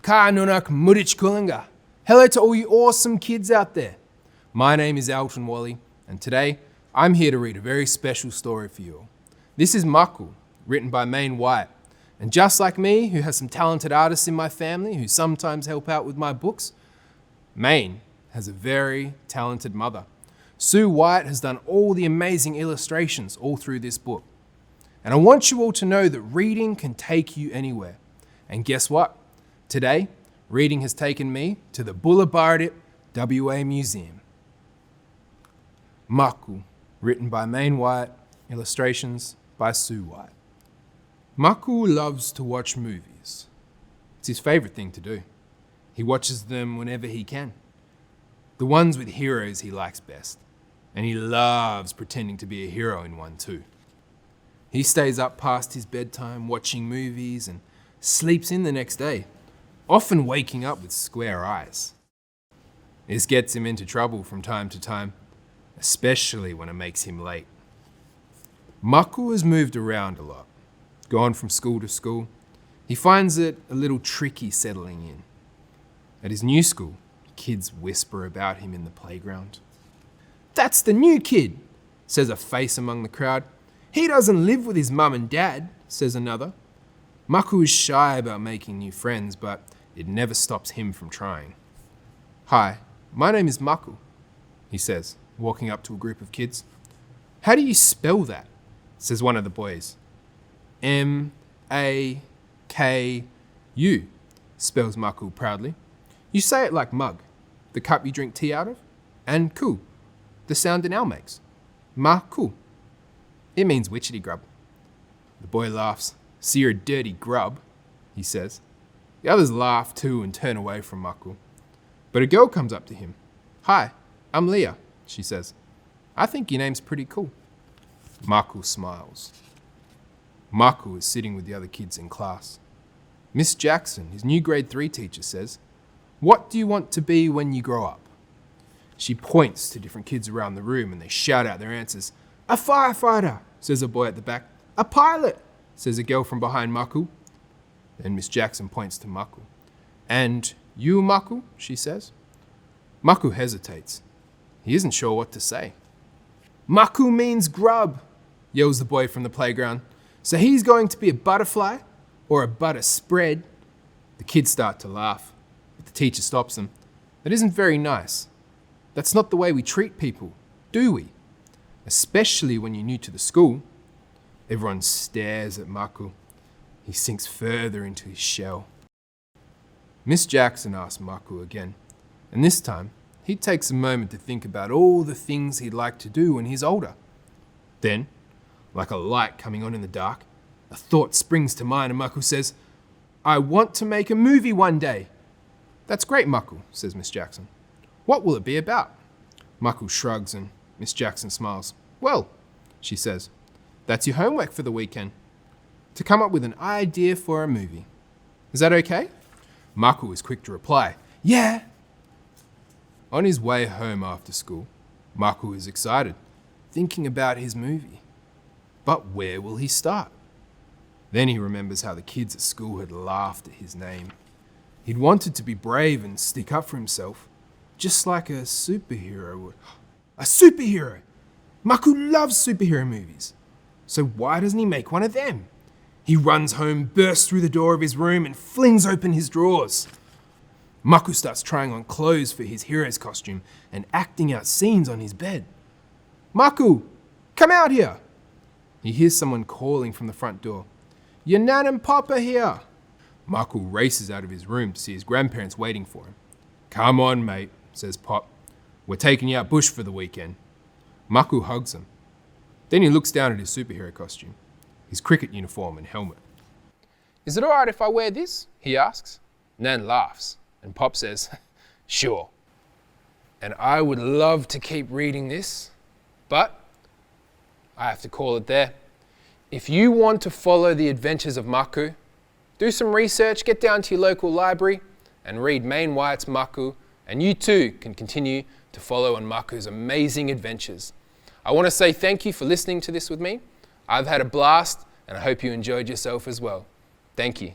Ka nunak mudich kulinga. Hello to all you awesome kids out there. My name is Alton Walley, and today I'm here to read a very special story for you all. This is Maku, written by Meyne Wyatt. And just like me, who has some talented artists in my family who sometimes help out with my books, Meyne has a very talented mother. Sue Wyatt has done all the amazing illustrations all through this book. And I want you all to know that reading can take you anywhere. And guess what? Today, reading has taken me to the Boola Bardip WA Museum. Maku, written by Meyne Wyatt, illustrations by Sue Wyatt. Maku loves to watch movies. It's his favourite thing to do. He watches them whenever he can. The ones with heroes he likes best. And he loves pretending to be a hero in one too. He stays up past his bedtime watching movies and sleeps in the next day, often waking up with square eyes. This gets him into trouble from time to time, especially when it makes him late. Maku has moved around a lot, gone from school to school. He finds it a little tricky settling in. At his new school, kids whisper about him in the playground. "That's the new kid," says a face among the crowd. "He doesn't live with his mum and dad," says another. Maku is shy about making new friends, but it never stops him from trying. "Hi, my name is Maku," he says, walking up to a group of kids. "How do you spell that?" says one of the boys. "M-A-K-U, spells Maku proudly. "You say it like mug, the cup you drink tea out of, and ku, the sound an owl makes. Maku. It means witchetty grub." The boy laughs. "So you're a dirty grub," he says. The others laugh too and turn away from Maku. But a girl comes up to him. "Hi, I'm Leah," she says. "I think your name's pretty cool." Maku smiles. Maku is sitting with the other kids in class. Miss Jackson, his new grade 3 teacher, says, "What do you want to be when you grow up?" She points to different kids around the room and they shout out their answers. "A firefighter," says a boy at the back. "A pilot," says a girl from behind Maku. Then Miss Jackson points to Maku. "And you, Maku?" she says. Maku hesitates. He isn't sure what to say. "Maku means grub," yells the boy from the playground. "So he's going to be a butterfly or a butter spread?" The kids start to laugh, but the teacher stops them. "That isn't very nice. That's not the way we treat people, do we? Especially when you're new to the school." Everyone stares at Maku. He sinks further into his shell. Miss Jackson asks Maku again, and this time he takes a moment to think about all the things he'd like to do when he's older. Then, like a light coming on in the dark, a thought springs to mind and Maku says, "I want to make a movie one day." "That's great, Maku," says Miss Jackson. "What will it be about?" Maku shrugs and Miss Jackson smiles. "Well," she says, "that's your homework for the weekend. To come up with an idea for a movie. Is that okay?" Maku is quick to reply, "Yeah." On his way home after school, Maku is excited, thinking about his movie. But where will he start? Then he remembers how the kids at school had laughed at his name. He'd wanted to be brave and stick up for himself, just like a superhero would. A superhero! Maku loves superhero movies. So why doesn't he make one of them? He runs home, bursts through the door of his room and flings open his drawers. Maku starts trying on clothes for his hero's costume and acting out scenes on his bed. "Maku, come out here!" He hears someone calling from the front door. "Your nan and pop are here!" Maku races out of his room to see his grandparents waiting for him. "Come on, mate," says Pop. "We're taking you out bush for the weekend." Maku hugs him. Then he looks down at his superhero costume, his cricket uniform and helmet. "Is it all right if I wear this?" he asks. Nan laughs, and Pop says, "Sure." And I would love to keep reading this, but I have to call it there. If you want to follow the adventures of Maku, do some research, get down to your local library and read Meyne Wyatt's Maku, and you too can continue to follow on Maku's amazing adventures. I want to say thank you for listening to this with me. I've had a blast and I hope you enjoyed yourself as well. Thank you.